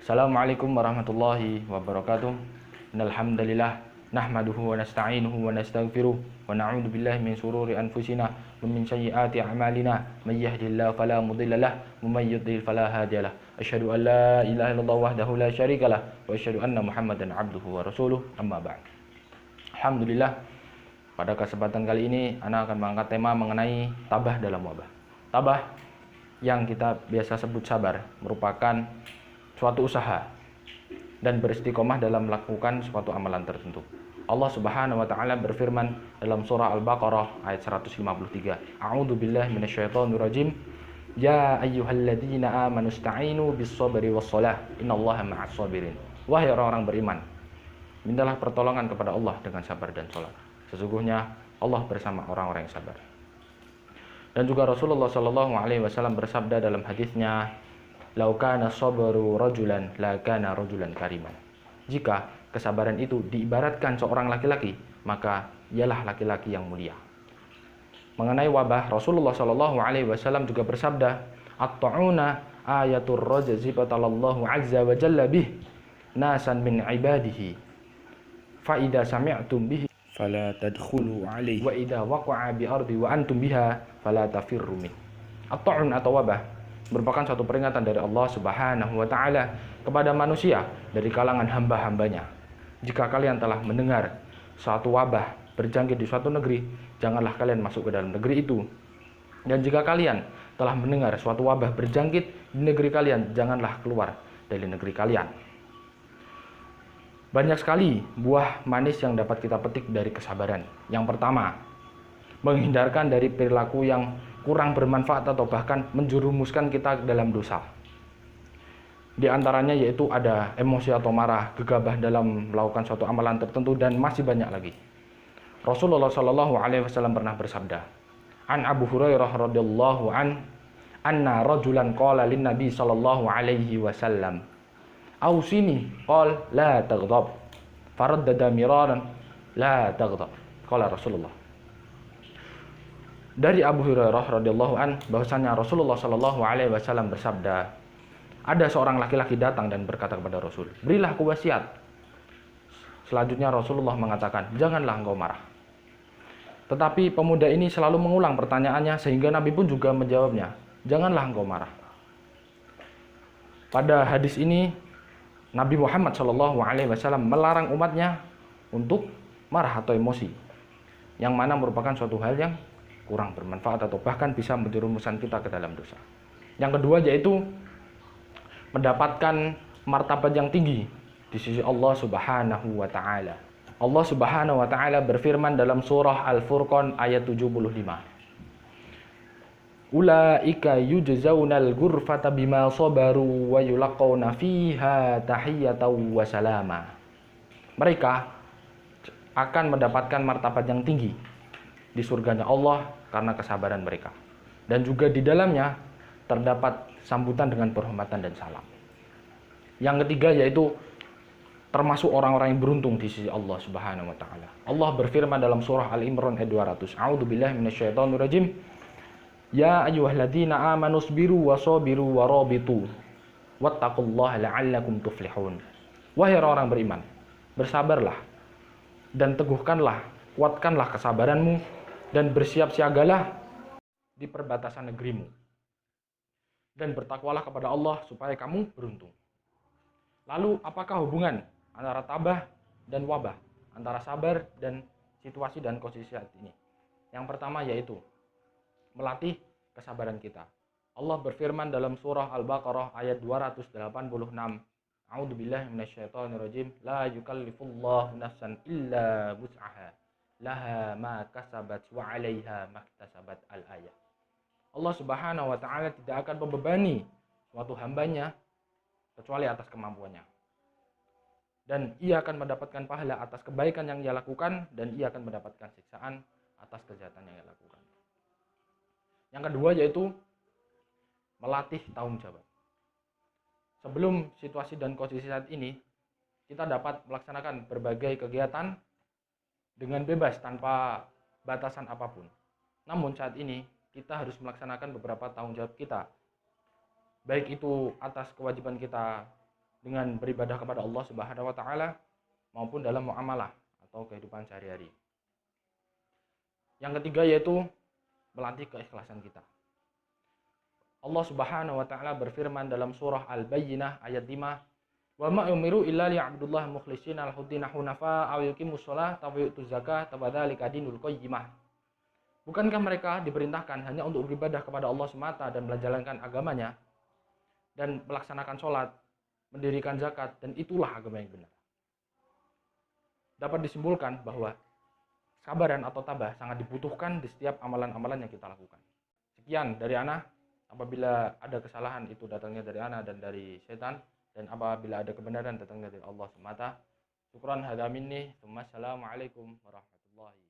Assalamualaikum warahmatullahi wabarakatuh. Innal hamdalillah nahmaduhu wa nasta'inuhu wa nastaghfiruh wa na'udzu billahi min shururi anfusina wa min sayyiati a'malina. May yahdihillahu fala mudilla lahu wa may yudlil fala hadiyalah. Asyhadu an la ilaha illallah wahdahu la syarikalah wa asyhadu anna Muhammadan 'abduhu wa rasuluh. Amma ba'd. Alhamdulillah, pada kesempatan kali ini ana akan mengangkat tema mengenai tabah dalam wabah. Tabah yang kita biasa sebut sabar merupakan suatu usaha dan beristiqomah dalam melakukan suatu amalan tertentu. Allah Subhanahu wa taala berfirman dalam surah Al-Baqarah ayat 153. A'udzu billahi minasyaitonir rajim. Ya ayyuhalladzina amanu ista'inu bis-sabri was-shalah. Innallaha ma'as sabirin. Wahai orang-orang beriman, mintalah pertolongan kepada Allah dengan sabar dan salat. Sesungguhnya Allah bersama orang-orang yang sabar. Dan juga Rasulullah sallallahu alaihi wasallam bersabda dalam hadisnya, "Lau kana sabru rajulan la kana rajulan kariman." Jika kesabaran itu diibaratkan seorang laki-laki, maka ialah laki-laki yang mulia. Mengenai wabah, Rasulullah sallallahu alaihi wasallam juga bersabda, "At-ta'una ayatur rajzi fatalallahu azza wa jalla bih nasan min ibadihi. Fa idza sami'tum bihi fala tadkhulu alaihi wa idza waqa'a bi ardi wa antum biha fala tafirru min." At-ta'un atau wabah merupakan suatu peringatan dari Allah Subhanahu wa taala kepada manusia dari kalangan hamba-hambanya. Jika kalian telah mendengar suatu wabah berjangkit di suatu negeri, janganlah kalian masuk ke dalam negeri itu. Dan jika kalian telah mendengar suatu wabah berjangkit di negeri kalian, janganlah keluar dari negeri kalian. Banyak sekali buah manis yang dapat kita petik dari kesabaran. Yang pertama, menghindarkan dari perilaku yang kurang bermanfaat atau bahkan menjerumuskan kita dalam dosa. Di antaranya yaitu ada emosi atau marah, gegabah dalam melakukan suatu amalan tertentu, dan masih banyak lagi. Rasulullah Shallallahu Alaihi Wasallam pernah bersabda, "An Abu Hurairah radhiyallahu anna rajulan qala lin Nabi Shallallahu Alaihi Wasallam, Ausini qala la taghdab, faraddada miraran la taghdab." Qala Rasulullah. Dari Abu Hurairah radhiyallahu an bahwasanya Rasulullah Shallallahu alaihi wasallam bersabda, ada seorang laki-laki datang dan berkata kepada Rasul, "Berilah aku wasiat." Selanjutnya Rasulullah mengatakan, "Janganlah engkau marah." Tetapi pemuda ini selalu mengulang pertanyaannya sehingga Nabi pun juga menjawabnya, "Janganlah engkau marah." Pada hadis ini Nabi Muhammad Shallallahu alaihi wasallam melarang umatnya untuk marah atau emosi, yang mana merupakan suatu hal yang kurang bermanfaat atau bahkan bisa menjerumuskan kita ke dalam dosa. Yang kedua yaitu mendapatkan martabat yang tinggi di sisi Allah Subhanahu wa taala. Allah Subhanahu wa taala berfirman dalam surah Al-Furqan ayat 75. Ulaika yujzaunal ghurfata bima sabaru wa yulaqawna fiha tahiyatan wa salama. Mereka akan mendapatkan martabat yang tinggi di surganya Allah karena kesabaran mereka. Dan juga di dalamnya terdapat sambutan dengan penghormatan dan salam. Yang ketiga yaitu termasuk orang-orang yang beruntung di sisi Allah Subhanahu wa taala. Allah berfirman dalam surah Al-Imran ayat 200. A'udzu billahi minasyaitonir rajim. Ya ayyuhalladzina amanu sabiru wasabiru warabitu wattaqullaha la'allakum tuflihun. Wahai orang beriman, bersabarlah dan teguhkanlah, kuatkanlah kesabaranmu dan bersiap siagalah di perbatasan negerimu. Dan bertakwalah kepada Allah supaya kamu beruntung. Lalu apakah hubungan antara tabah dan wabah, antara sabar dan situasi dan kondisi saat ini? Yang pertama yaitu melatih kesabaran kita. Allah berfirman dalam surah Al-Baqarah ayat 286. A'udzubillahi minasyaitonirrajim. La yukallifullahu nafsan illa wus'aha. Laha ma kasabat wa 'alaiha maktasabat al-ayah. Allah Subhanahu wa taala tidak akan membebani suatu hambanya kecuali atas kemampuannya. Dan ia akan mendapatkan pahala atas kebaikan yang ia lakukan, dan ia akan mendapatkan siksaan atas kejahatan yang ia lakukan. Yang kedua yaitu melatih tanggung jawab. Sebelum situasi dan kondisi saat ini, kita dapat melaksanakan berbagai kegiatan dengan bebas tanpa batasan apapun. Namun saat ini kita harus melaksanakan beberapa tanggung jawab kita, baik itu atas kewajiban kita dengan beribadah kepada Allah Subhanahu wa taala maupun dalam muamalah atau kehidupan sehari-hari. Yang ketiga yaitu melatih keikhlasan kita. Allah Subhanahu wa taala berfirman dalam surah Al-Bayyinah ayat 5, "Wa ma umiru illa liya'budullaha mukhlishina lahu-d-din hunafa aw yuqimus sholata wa yu'tuz zakata wa dzalika dinul qayyimah." Bukankah mereka diperintahkan hanya untuk beribadah kepada Allah semata dan menjalankan agamanya dan melaksanakan sholat, mendirikan zakat, dan itulah agama yang benar. Dapat disimpulkan bahwa kesabaran atau tabah sangat dibutuhkan di setiap amalan-amalan yang kita lakukan. Sekian dari ana. Apabila ada kesalahan itu datangnya dari ana dan dari setan, dan apabila ada kebenaran datangnya dari Allah semata. Syukran hadza minni. Assalamualaikum warahmatullahi